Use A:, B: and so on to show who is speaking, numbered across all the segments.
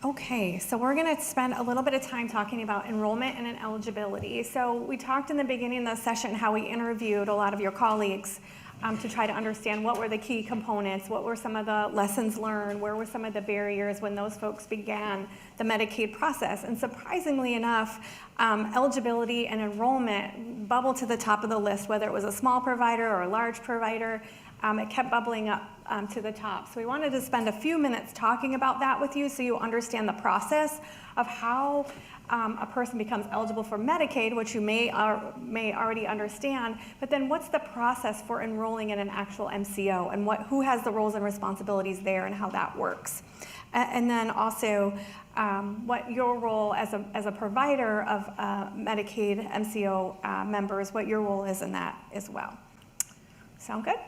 A: Okay, so we're going to spend a little bit of time talking about enrollment and eligibility. So we talked in the beginning of the session how we interviewed a lot of your colleagues to try to understand what were the key components, what were some of the lessons learned, where were some of the barriers when those folks began the Medicaid process. And surprisingly enough, eligibility and enrollment bubbled to the top of the list, whether it was a small provider or a large provider. It kept bubbling up to the top. So we wanted to spend a few minutes talking about that with you so you understand the process of how a person becomes eligible for Medicaid, which you may already understand, but then what's the process for enrolling in an actual MCO and who has the roles and responsibilities there and how that works. And then also what your role as a provider of Medicaid MCO members, what your role is in that as well. Sound good?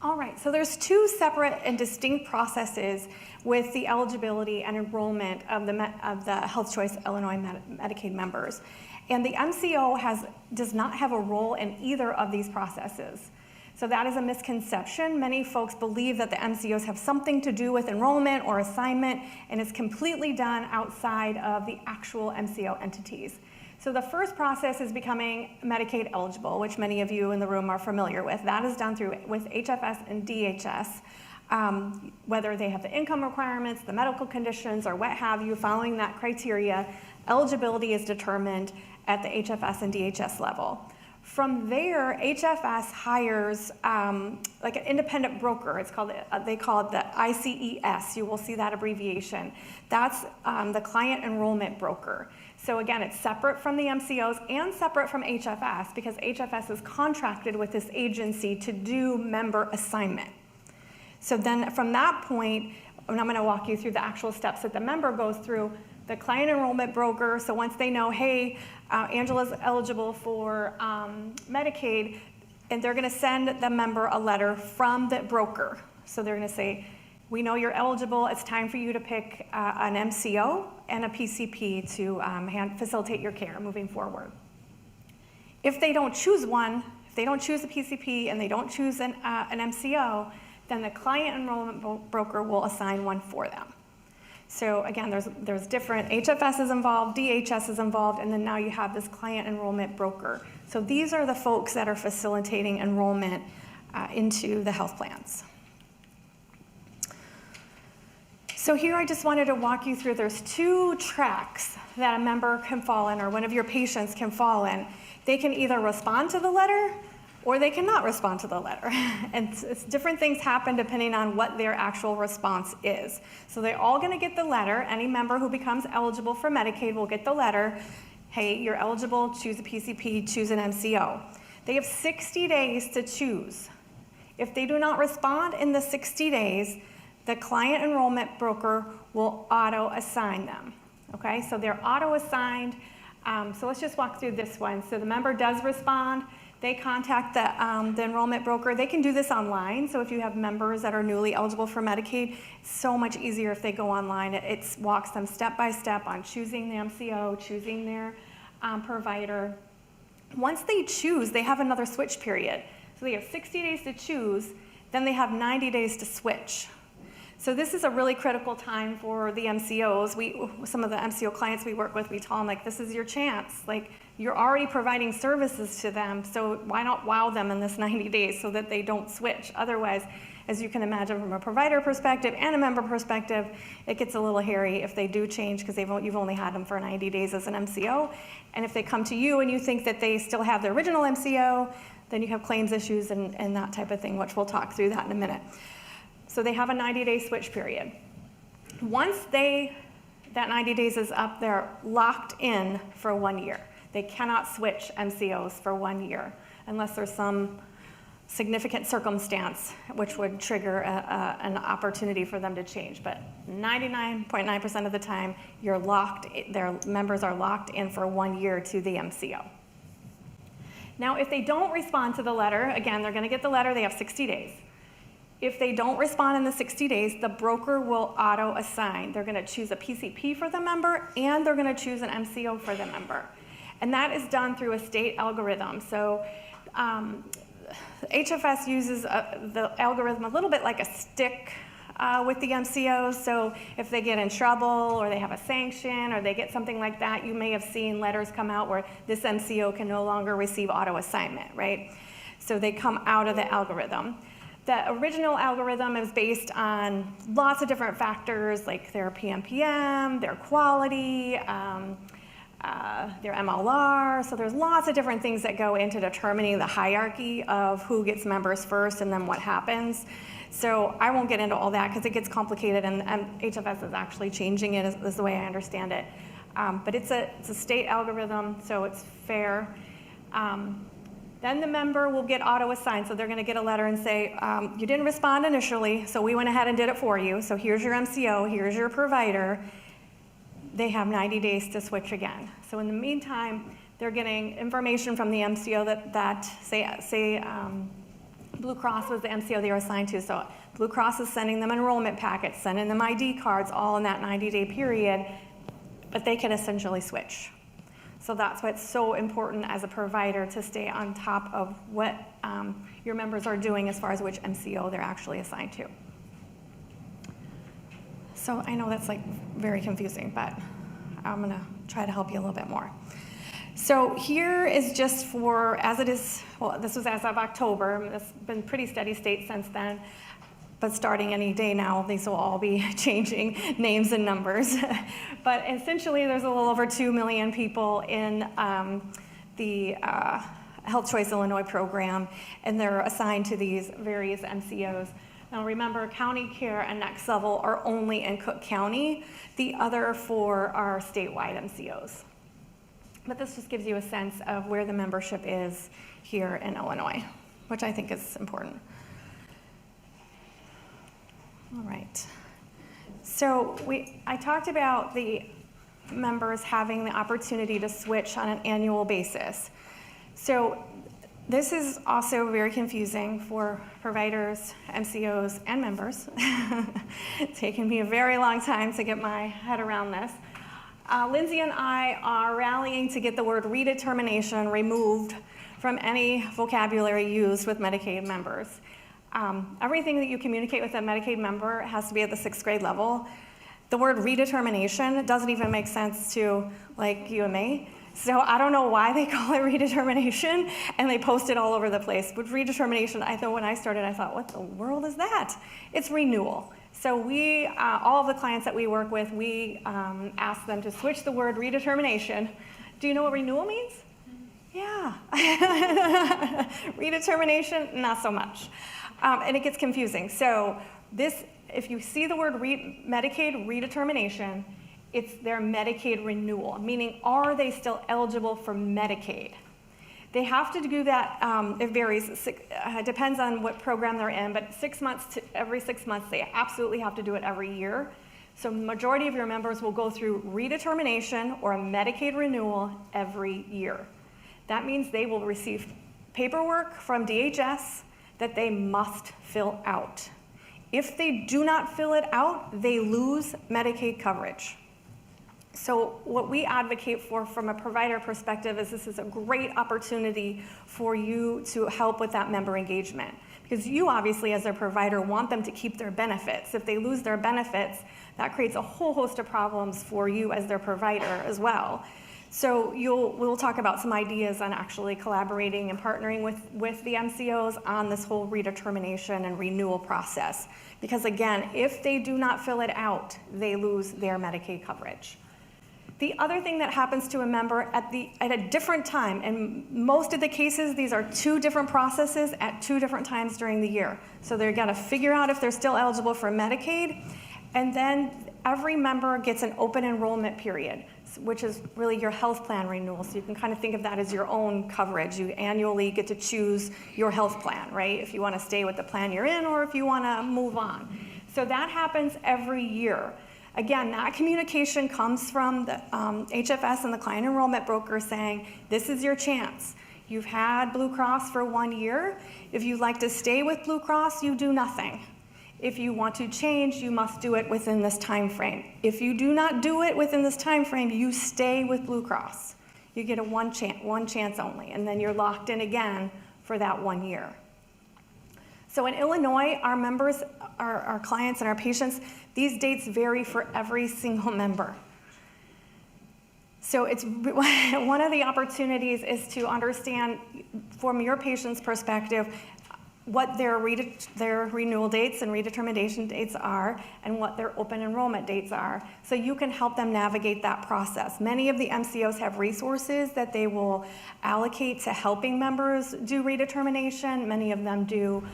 A: All right, so there's two separate and distinct processes with the eligibility and enrollment of the Health Choice Illinois Medicaid members. And the MCO does not have a role in either of these processes. So that is a misconception. Many folks believe that the MCOs have something to do with enrollment or assignment, and it's completely done outside of the actual MCO entities. So the first process is becoming Medicaid eligible, which many of you in the room are familiar with. That is done with HFS and DHS, whether they have the income requirements, the medical conditions, or what have you. Following that criteria, eligibility is determined at the HFS and DHS level. From there, HFS hires like an independent broker. It's called, they call it the ICES. You will see that abbreviation. That's the client enrollment broker. So again, it's separate from the MCOs and separate from HFS because HFS is contracted with this agency to do member assignment. So then from that point, and I'm going to walk you through the actual steps that the member goes through, the client enrollment broker, so once they know, hey, Angela's eligible for Medicaid, and they're going to send the member a letter from the broker. So they're going to say, we know you're eligible, it's time for you to pick an MCO and a PCP to facilitate your care moving forward. If they don't choose one, if they don't choose a PCP and they don't choose an MCO, then the client enrollment broker will assign one for them. So again, there's different, HFS is involved, DHS is involved, and then now you have this client enrollment broker. So these are the folks that are facilitating enrollment into the health plans. So here I just wanted to walk you through, there's two tracks that a member can fall in or one of your patients can fall in. They can either respond to the letter or they cannot respond to the letter. And different things happen depending on what their actual response is. So they're all gonna get the letter. Any member who becomes eligible for Medicaid will get the letter. Hey, you're eligible, choose a PCP, choose an MCO. They have 60 days to choose. If they do not respond in the 60 days, the client enrollment broker will auto-assign them, okay? So they're auto-assigned. So let's just walk through this one. So the member does respond. They contact the enrollment broker. They can do this online. So if you have members that are newly eligible for Medicaid, it's so much easier if they go online. It walks them step by step on choosing the MCO, choosing their provider. Once they choose, they have another switch period. So they have 60 days to choose, then they have 90 days to switch. So this is a really critical time for the MCOs. Some of the MCO clients we work with, we tell them, like, this is your chance. Like, you're already providing services to them, so why not wow them in this 90 days so that they don't switch? Otherwise, as you can imagine from a provider perspective and a member perspective, it gets a little hairy if they do change because you've only had them for 90 days as an MCO. And if they come to you and you think that they still have the original MCO, then you have claims issues and that type of thing, which we'll talk through that in a minute. So they have a 90-day switch period. Once that 90 days is up, they're locked in for 1 year. They cannot switch MCOs for 1 year unless there's some significant circumstance which would trigger an opportunity for them to change. But 99.9% of the time, their members are locked in for 1 year to the MCO. Now, if they don't respond to the letter, again, they're going to get the letter, they have 60 days. If they don't respond in the 60 days, the broker will auto-assign. They're going to choose a PCP for the member, and they're going to choose an MCO for the member. And that is done through a state algorithm. So HFS uses the algorithm a little bit like a stick with the MCOs. So if they get in trouble or they have a sanction or they get something like that, you may have seen letters come out where this MCO can no longer receive auto assignment, right? So they come out of the algorithm. The original algorithm is based on lots of different factors like their PMPM, their quality, their MLR. So there's lots of different things that go into determining the hierarchy of who gets members first and then what happens. So I won't get into all that because it gets complicated, and HFS is actually changing it is the way I understand it. But it's a state algorithm, so it's fair. Then the member will get auto-assigned. So they're going to get a letter and say, you didn't respond initially, so we went ahead and did it for you. So here's your MCO, here's your provider. They have 90 days to switch again. So in the meantime, they're getting information from the MCO that say Blue Cross was the MCO they were assigned to. So Blue Cross is sending them enrollment packets, sending them ID cards, all in that 90-day period, but they can essentially switch. So that's why it's so important as a provider to stay on top of what your members are doing as far as which MCO they're actually assigned to. So I know that's like very confusing, but I'm gonna try to help you a little bit more. So here is just for, as it is, well, this was as of October. It's been pretty steady state since then. But starting any day now, these will all be changing names and numbers. But essentially, there's a little over 2 million people in the Health Choice Illinois program, and they're assigned to these various MCOs. Now remember, county care and next level are only in Cook County. The other 4 are statewide MCOs. But this just gives you a sense of where the membership is here in Illinois, which I think is important. All right. So I talked about the members having the opportunity to switch on an annual basis. So this is also very confusing for providers, MCOs, and members. It's taken me a very long time to get my head around this. Lindsay and I are rallying to get the word redetermination removed from any vocabulary used with Medicaid members. Everything that you communicate with a Medicaid member has to be at the 6th grade level. The word redetermination doesn't even make sense to like you and me. So I don't know why they call it redetermination, and they post it all over the place. But redetermination, I thought when I started, I thought, what the world is that? It's renewal. So we, all of the clients that we work with, we ask them to switch the word redetermination. Do you know what renewal means? Yeah. Redetermination, not so much. And it gets confusing. So this, if you see the word Medicaid redetermination, it's their Medicaid renewal, meaning are they still eligible for Medicaid? They have to do that, it varies, it depends on what program they're in, but every 6 months, they absolutely have to do it every year. So majority of your members will go through redetermination or a Medicaid renewal every year. That means they will receive paperwork from DHS that they must fill out. If they do not fill it out, they lose Medicaid coverage. So what we advocate for from a provider perspective is this is a great opportunity for you to help with that member engagement. Because you obviously as their provider want them to keep their benefits. If they lose their benefits, that creates a whole host of problems for you as their provider as well. So we'll talk about some ideas on actually collaborating and partnering with the MCOs on this whole redetermination and renewal process. Because again, if they do not fill it out, they lose their Medicaid coverage. The other thing that happens to a member at a different time, in most of the cases, these are 2 different processes at 2 different times during the year. So they're gonna figure out if they're still eligible for Medicaid, and then every member gets an open enrollment period, which is really your health plan renewal. So you can kind of think of that as your own coverage. You annually get to choose your health plan, right? If you wanna stay with the plan you're in or if you wanna move on. So that happens every year. Again, that communication comes from the HFS and the client enrollment broker saying, this is your chance. You've had Blue Cross for 1 year. If you'd like to stay with Blue Cross, you do nothing. If you want to change, you must do it within this time frame. If you do not do it within this time frame, you stay with Blue Cross. You get a one chance only, and then you're locked in again for that 1 year. So in Illinois, our members, our clients and our patients, these dates vary for every single member. So it's one of the opportunities is to understand from your patient's perspective what their renewal dates and redetermination dates are and what their open enrollment dates are. So you can help them navigate that process. Many of the MCOs have resources that they will allocate to helping members do redetermination. Many of them do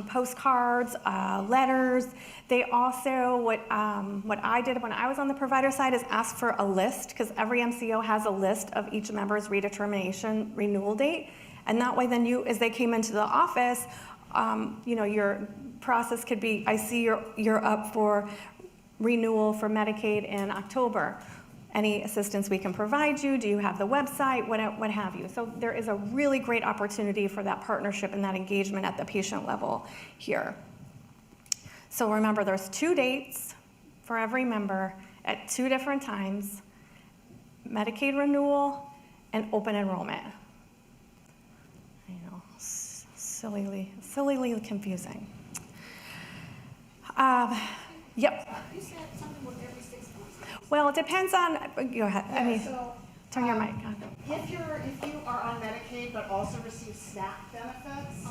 A: postcards, letters. They also, what I did when I was on the provider side is ask for a list, because every MCO has a list of each member's redetermination renewal date. And that way then as they came into the office, your process could be, I see you're up for renewal for Medicaid in October. Any assistance we can provide you? Do you have the website? What have you? So there is a really great opportunity for that partnership and that engagement at the patient level here. So remember, there's 2 dates for every member at 2 different times: Medicaid renewal and open enrollment. I know, sillily confusing. Yep.
B: You said something with every 6 months.
A: Well, it depends on, go ahead.
B: Yeah,
A: I mean,
B: so,
A: turn your mic on.
B: If you are on Medicaid but also receive SNAP benefits,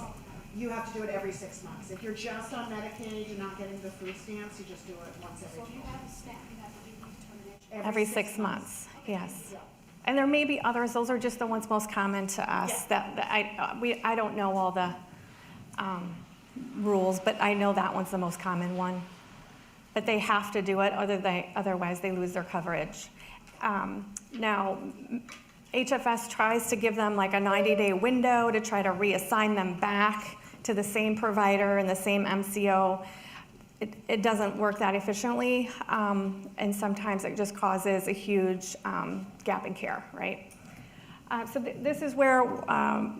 B: you have to do it every 6 months. If you're just on Medicaid, you're not getting the food stamps, you just do it once every 2 months.
C: So if you have a SNAP, you have to do redetermination.
A: Every 6 months, yes.
B: Yeah.
A: And there may be others, those are just the ones most common to us.
B: Yeah.
A: I don't know all the rules, but I know that one's the most common one. But they have to do it, otherwise they lose their coverage. Now, HFS tries to give them like a 90-day window to try to reassign them back to the same provider and the same MCO. It doesn't work that efficiently, and sometimes it just causes a huge gap in care, right? So this is where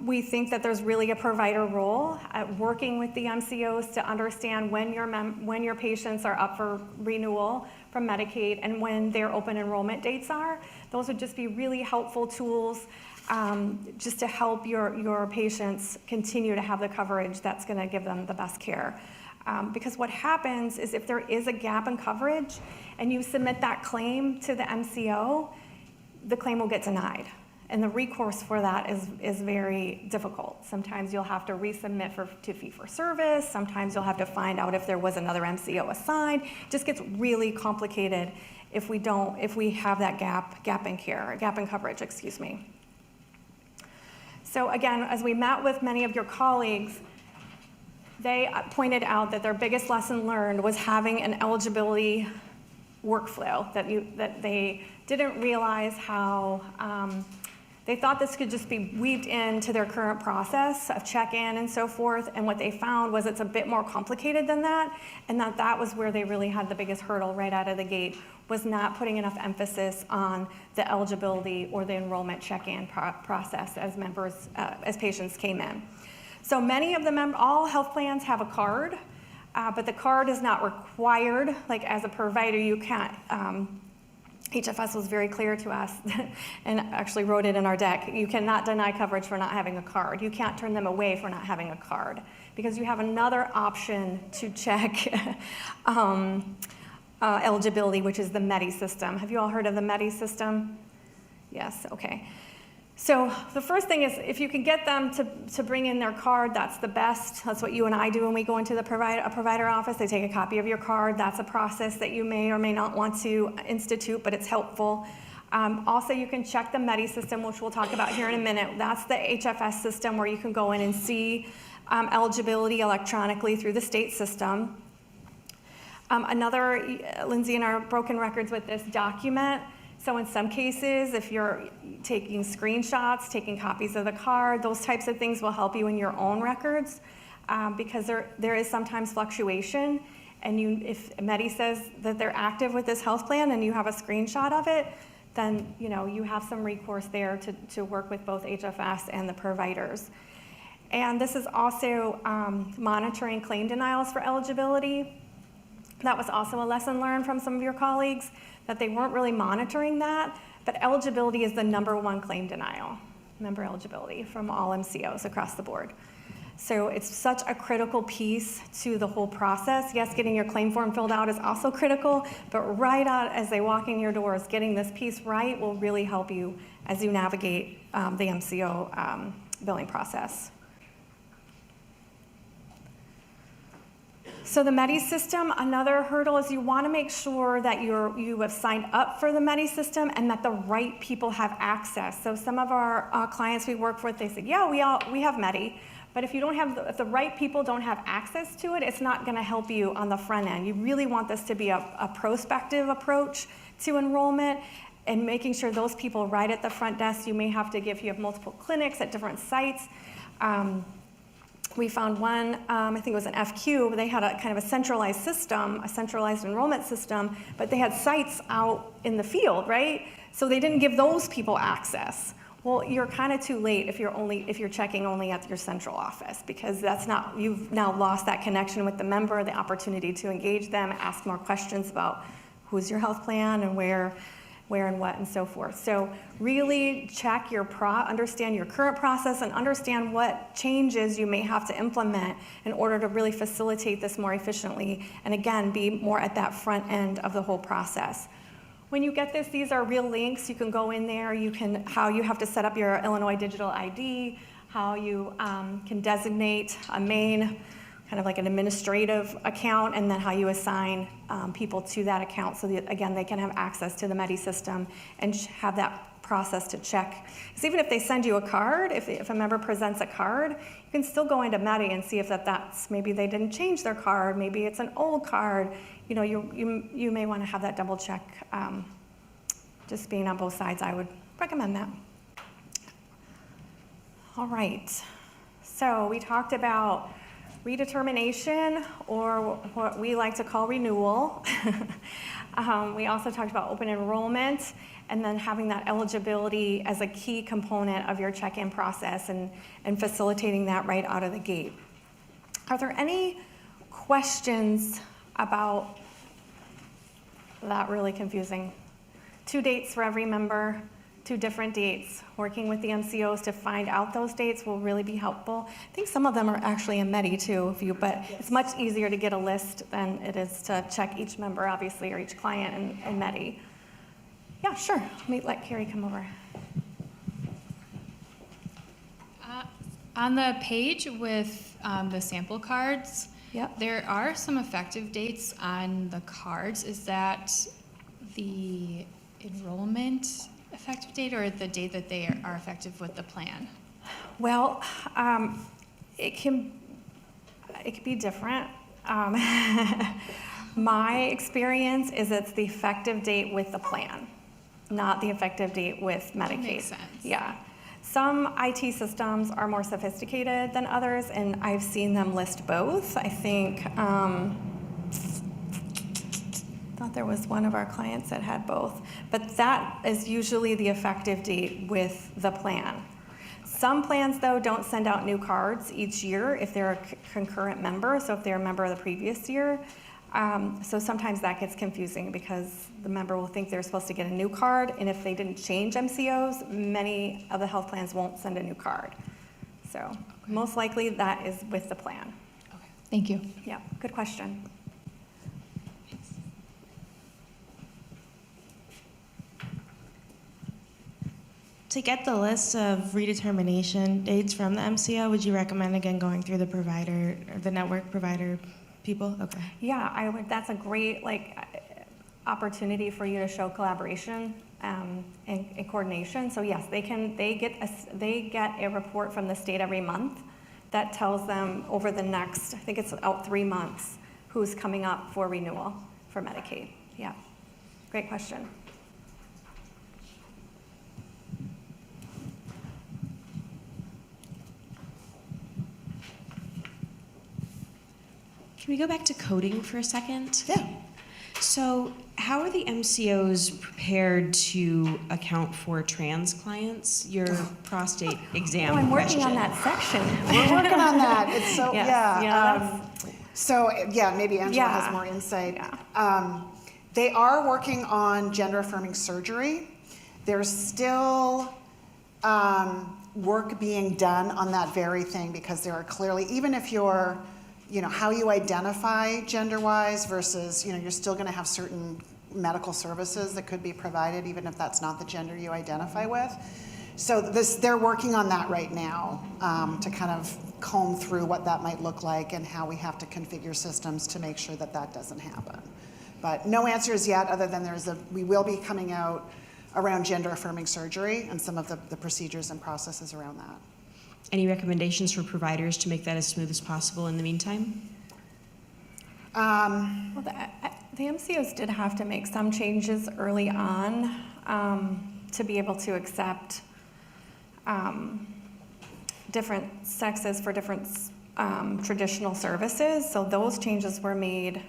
A: we think that there's really a provider role at working with the MCOs to understand when your patients are up for renewal from Medicaid and when their open enrollment dates are. Those would just be really helpful tools just to help your patients continue to have the coverage that's going to give them the best care. Because what happens is if there is a gap in coverage and you submit that claim to the MCO, the claim will get denied. And the recourse for that is very difficult. Sometimes you'll have to resubmit to fee-for-service. Sometimes you'll have to find out if there was another MCO assigned. It just gets really complicated if we have that gap in coverage, excuse me. So again, as we met with many of your colleagues, they pointed out that their biggest lesson learned was having an eligibility workflow, that they didn't realize how they thought this could just be weaved into their current process of check-in and so forth, and what they found was it's a bit more complicated than that, and that was where they really had the biggest hurdle right out of the gate, was not putting enough emphasis on the eligibility or the enrollment check-in process as patients came in. So many of all health plans have a card, but the card is not required. Like as a provider, you can't, HFS was very clear to us and actually wrote it in our deck. You cannot deny coverage for not having a card. You can't turn them away for not having a card because you have another option to check eligibility, which is the Medi System. Have you all heard of the Medi System? Yes, okay. So the first thing is if you can get them to bring in their card, that's the best. That's what you and I do when we go into a provider office. They take a copy of your card. That's a process that you may or may not want to institute, but it's helpful. Also, you can check the Medi System, which we'll talk about here in a minute. That's the HFS system where you can go in and see eligibility electronically through the state system. Lindsay and I are broken records with this document. So in some cases, if you're taking screenshots, taking copies of the card, those types of things will help you in your own records because there is sometimes fluctuation. And if Medi says that they're active with this health plan and you have a screenshot of it, then you have some recourse there to work with both HFS and the providers. And this is also monitoring claim denials for eligibility. That was also a lesson learned from some of your colleagues, that they weren't really monitoring that, but eligibility is the #1 claim denial, member eligibility from all MCOs across the board. So it's such a critical piece to the whole process. Yes, getting your claim form filled out is also critical, but right out as they walk in your doors, getting this piece right will really help you as you navigate the MCO billing process. So the Medi System, another hurdle is you want to make sure that you have signed up for the Medi System and that the right people have access. So some of our clients we work with, they say, yeah, we have Medi, but if you don't have, if the right people don't have access to it, it's not going to help you on the front end. You really want this to be a prospective approach to enrollment and making sure those people right at the front desk, you may have to give, you have multiple clinics at different sites. We found one, I think it was an FQ, they had a kind of a centralized system, a centralized enrollment system, but they had sites out in the field, right? So they didn't give those people access. Well, you're kind of too late if you're checking only at your central office, because you've now lost that connection with the member, the opportunity to engage them, ask more questions about who's your health plan and where and what and so forth. So really check understand your current process and understand what changes you may have to implement in order to really facilitate this more efficiently, and again, be more at that front end of the whole process. When you get this, these are real links. You can go in there, how you have to set up your Illinois Digital ID, how you can designate a main, kind of like an administrative account, and then how you assign people to that account so that, again, they can have access to the Medi System and have that process to check. Because even if they send you a card, if a member presents a card, you can still go into Medi and see if that's, maybe they didn't change their card, maybe it's an old card. You know, you may want to have that double check. Just being on both sides, I would recommend that. All right, so we talked about redetermination, or what we like to call renewal. We also talked about open enrollment, and then having that eligibility as a key component of your check-in process and facilitating that right out of the gate. Are there any questions about that? Really confusing? 2 dates for every member, 2 different dates. Working with the MCOs to find out those dates will really be helpful. I think some of them are actually in Medi too, but yes, it's much easier to get a list than it is to check each member, obviously, or each client in Medi. Yeah, sure. Let Carrie come over.
D: On the page with the sample cards,
A: Yep.
D: there are some effective dates on the cards. Is that the enrollment effective date or the date that they are effective with the plan?
A: Well, it can be different. My experience is it's the effective date with the plan, not the effective date with Medicaid.
D: That makes sense.
A: Yeah. Some IT systems are more sophisticated than others, and I've seen them list both. I think, thought there was one of our clients that had both, but that is usually the effective date with the plan. Some plans, though, don't send out new cards each year if they're a concurrent member, so if they're a member of the previous year. So sometimes that gets confusing because the member will think they're supposed to get a new card, and if they didn't change MCOs, many of the health plans won't send a new card. So most likely that is with the plan.
D: Okay, thank you.
A: Yeah, good question.
E: To get the list of redetermination dates from the MCO, would you recommend, again, going through the provider, or the network provider people? Okay.
A: Yeah, I would. That's a great opportunity for you to show collaboration and coordination. So yes, they get a report from the state every month that tells them over the next, I think it's out 3 months, who's coming up for renewal for Medicaid. Yeah, great question.
E: Can we go back to coding for a second?
B: Yeah.
E: So how are the MCOs prepared to account for trans clients? Your prostate exam
A: I'm working
E: question.
A: on that section.
B: We're working on that. It's so,
A: Yes,
B: yeah. So, yeah, maybe Angela
A: Yeah.
B: has more insight.
A: Yeah.
B: They are working on gender affirming surgery. There's still, work being done on that very thing, because there are clearly, even if you're, how you identify gender-wise versus, you're still going to have certain medical services that could be provided even if that's not the gender you identify with. So they're working on that right now to kind of comb through what that might look like and how we have to configure systems to make sure that that doesn't happen. But no answers yet, other than we will be coming out around gender affirming surgery and some of the procedures and processes around that.
F: Any recommendations for providers to make that as smooth as possible in the meantime?
A: Well, the MCOs did have to make some changes early on to be able to accept different sexes for different traditional services. So those changes were made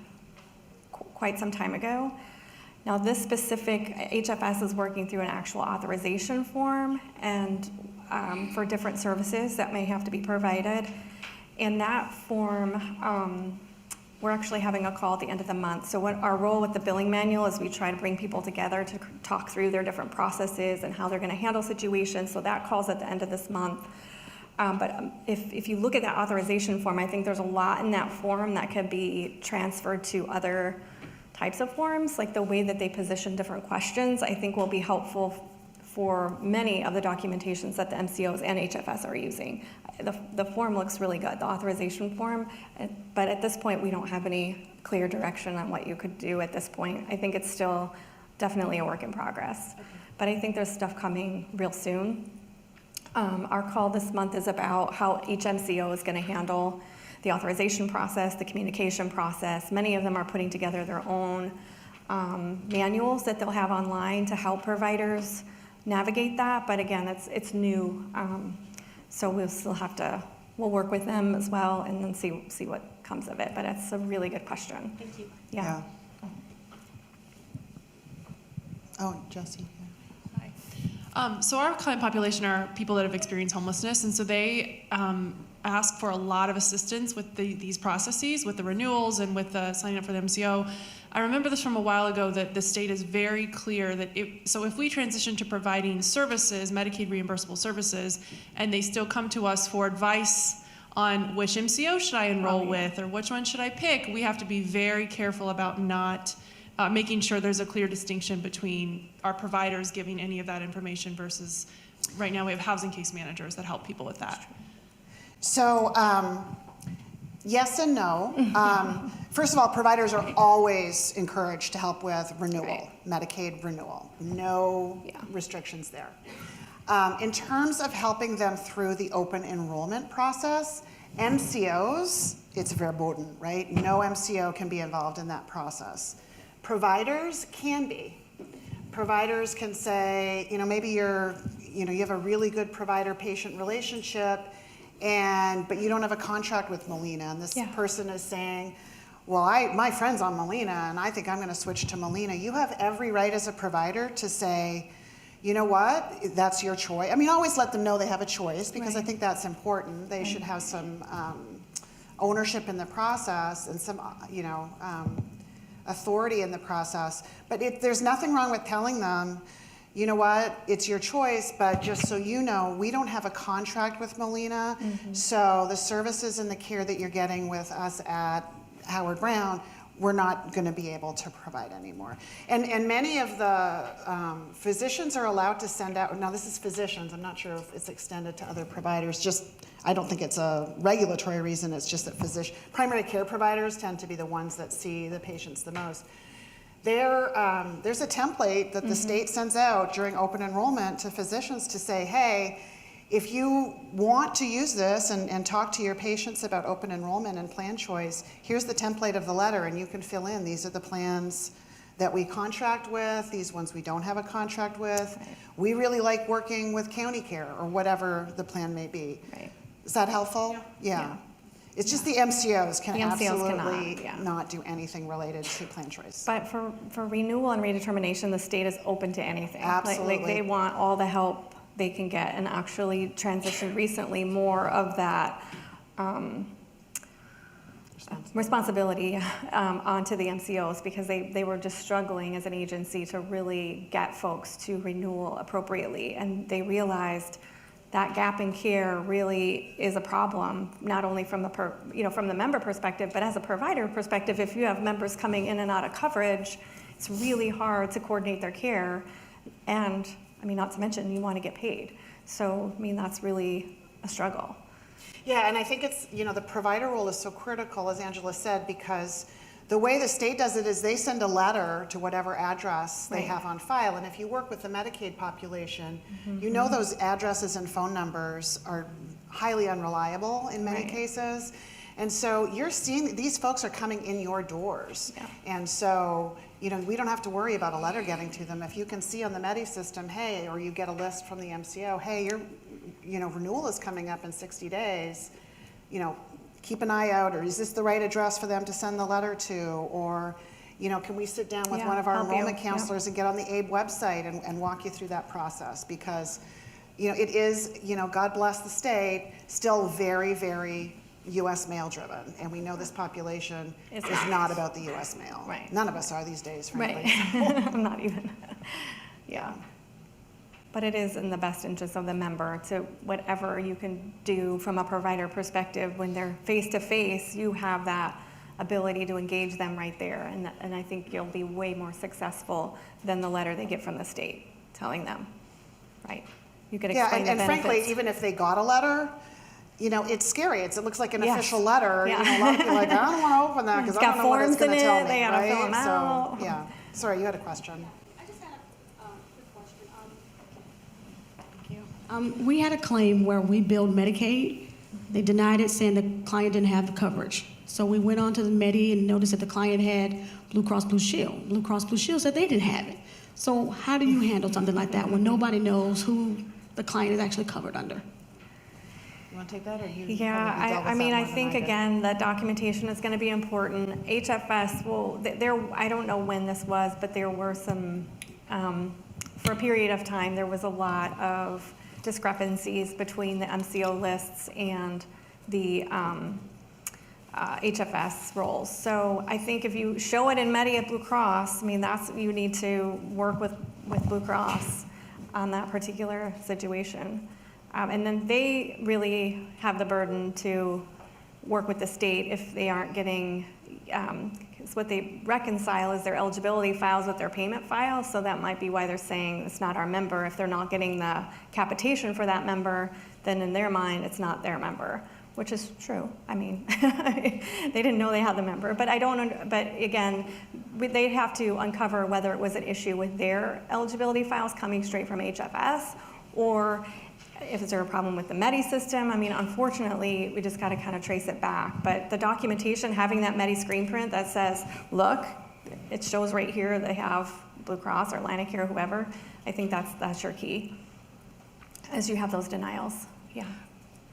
A: quite some time ago. Now this specific, HFS is working through an actual authorization form and for different services that may have to be provided. In that form, we're actually having a call at the end of the month. So what our role with the billing manual is, we try to bring people together to talk through their different processes and how they're going to handle situations. So that call's at the end of this month. But if you look at that authorization form, I think there's a lot in that form that could be transferred to other types of forms, like the way that they position different questions, I think will be helpful for many of the documentations that the MCOs and HFS are using. The form looks really good, the authorization form, but at this point we don't have any clear direction on what you could do at this point. I think it's still definitely a work in progress, but I think there's stuff coming real soon. Our call this month is about how each MCO is going to handle the authorization process, the communication process. Many of them are putting together their own manuals that they'll have online to help providers navigate that, but again, it's new, so we'll still have to, we'll work with them as well and then see what comes of it, but it's a really good question.
F: Thank you.
A: Yeah.
B: Oh, Jesse.
G: So our client population are people that have experienced homelessness, and so they ask for a lot of assistance with these processes, with the renewals and with the signing up for the MCO. I remember this from a while ago that the state is very clear that if we transition to providing services, Medicaid reimbursable services, and they still come to us for advice on which MCO should I enroll with or which one should I pick, we have to be very careful about not making sure there's a clear distinction between our providers giving any of that information versus right now we have housing case managers that help people with that.
B: So, yes and no. First of all, providers are always encouraged to help with renewal,
A: Right.
B: Medicaid renewal. No restrictions there. In terms of helping them through the open enrollment process, MCOs, it's verboten, right? No MCO can be involved in that process. Providers can be. Providers can say, maybe you have a really good provider-patient relationship, but you don't have a contract with Molina, and this person is saying, well, my friend's on Molina, and I think I'm going to switch to Molina. You have every right as a provider to say, you know what, that's your choice. I mean, always let them know they have a choice, because I think that's important. They should have some ownership in the process and some, authority in the process. But there's nothing wrong with telling them, you know what, it's your choice, but just so you know, we don't have a contract with Molina, so the services and the care that you're getting with us at Howard Brown, we're not going to be able to provide anymore. And many of the physicians are allowed to send out, now this is physicians, I'm not sure if it's extended to other providers, I don't think it's a regulatory reason, it's just that primary care providers tend to be the ones that see the patients the most. There's a template that the state sends out during open enrollment to physicians to say, hey, if you want to use this and talk to your patients about open enrollment and plan choice, here's the template of the letter, and you can fill in, these are the plans that we contract with, these ones we don't have a contract with. Right. We really like working with county care, or whatever the plan may be. Right. Is that helpful? Yeah. It's just the MCOs can absolutely not do anything related to plan choice.
A: But for renewal and redetermination, the state is open to anything.
B: Absolutely.
A: Like they want all the help they can get, and actually transitioned recently more of that responsibility onto the MCOs, because they were just struggling as an agency to really get folks to renewal appropriately, and they realized that gap in care really is a problem, not only from the from the member perspective, but as a provider perspective. If you have members coming in and out of coverage, it's really hard to coordinate their care, and I mean, not to mention you want to get paid. So I mean, that's really a struggle.
B: Yeah, and I think it's, the provider role is so critical, as Angela said, because the way the state does it is they send a letter to whatever address they
A: Right.
B: have on file. And if you work with the Medicaid population, you know those addresses and phone numbers are highly unreliable in many
A: Right.
B: cases. And so you're seeing, these folks are coming in your doors.
A: Yeah.
B: And so, we don't have to worry about a letter getting to them. If you can see on the Medi System, hey, or you get a list from the MCO, hey, your renewal is coming up in 60 days, keep an eye out, or is this the right address for them to send the letter to? Or, can we sit down with
A: Yeah,
B: one of our
A: help you.
B: enrollment
A: Yeah.
B: counselors and get on the ABE website and walk you through that process? Because, it is, God bless the state, still very, very U.S. mail driven. And we know this population is not about the U.S. mail.
A: Right.
B: None of us are these days, frankly.
A: Right. I'm not even. Yeah. But it is in the best interest of the member to whatever you can do from a provider perspective. When they're face to face, you have that ability to engage them right there. And I think you'll be way more successful than the letter they get from the state telling them, right? You could
B: Yeah,
A: explain the
B: and frankly,
A: benefits.
B: even if they got a letter, it's scary. It looks like an
A: Yes.
B: official letter.
A: Yeah.
B: A lot of people are like, I don't want to open that because
A: It's
B: I
A: got
B: don't know what it's
A: forms
B: going
A: in
B: to tell
A: it,
B: me.
A: they gotta
B: right?
A: fill 'em out.
B: So, yeah. Sorry, you had a question.
C: I just had a quick question. We had a claim where we billed Medicaid. They denied it, saying the client didn't have the coverage. So we went on to the Medi and noticed that the client had Blue Cross Blue Shield. Blue Cross Blue Shield said they didn't have it. So how do you handle something like that when nobody knows who the client is actually covered under?
B: You want to take that, or you?
A: Yeah,
B: probably dealt with
A: I mean,
B: that
A: I
B: more than
A: think
B: did.
A: again, the documentation is going to be important. HFS will, I don't know when this was, but there were some, for a period of time, there was a lot of discrepancies between the MCO lists and the HFS roles. So I think if you show it in Medi at Blue Cross, I mean, you need to work with Blue Cross on that particular situation. And then they really have the burden to work with the state if they aren't getting, because what they reconcile is their eligibility files with their payment files, so that might be why they're saying it's not our member. If they're not getting the capitation for that member, then in their mind, it's not their member, which is true. I mean, they didn't know they had the member, but but again, they'd have to uncover whether it was an issue with their eligibility files coming straight from HFS, or if there a problem with the Medi System. I mean, unfortunately, we just got to kind of trace it back. But the documentation, having that Medi screen print that says, look, it shows right here they have Blue Cross or Atlanticare or whoever, I think that's your key, as you have those denials. Yeah.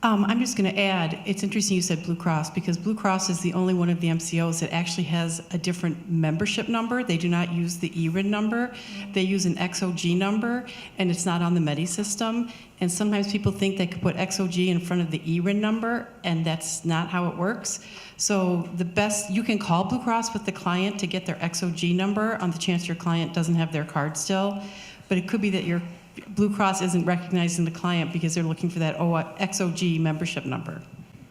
H: I'm just going to add, it's interesting you said Blue Cross, because Blue Cross is the only one of the MCOs that actually has a different membership number. They do not use the ERIN number. They use an XOG number, and it's not on the Medi System. And sometimes people think they could put XOG in front of the ERIN number, and that's not how it works. So you can call Blue Cross with the client to get their XOG number on the chance your client doesn't have their card still. But it could be that your Blue Cross isn't recognizing the client because they're looking for that XOG membership number.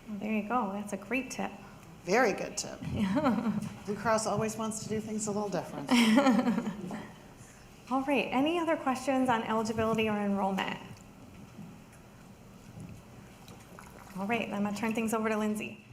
A: Well, there you go. That's a great tip.
B: Very good tip. Blue Cross always wants to do things a little different.
A: All right. Any other questions on eligibility or enrollment? All right. I'm going to turn things over to Lindsay.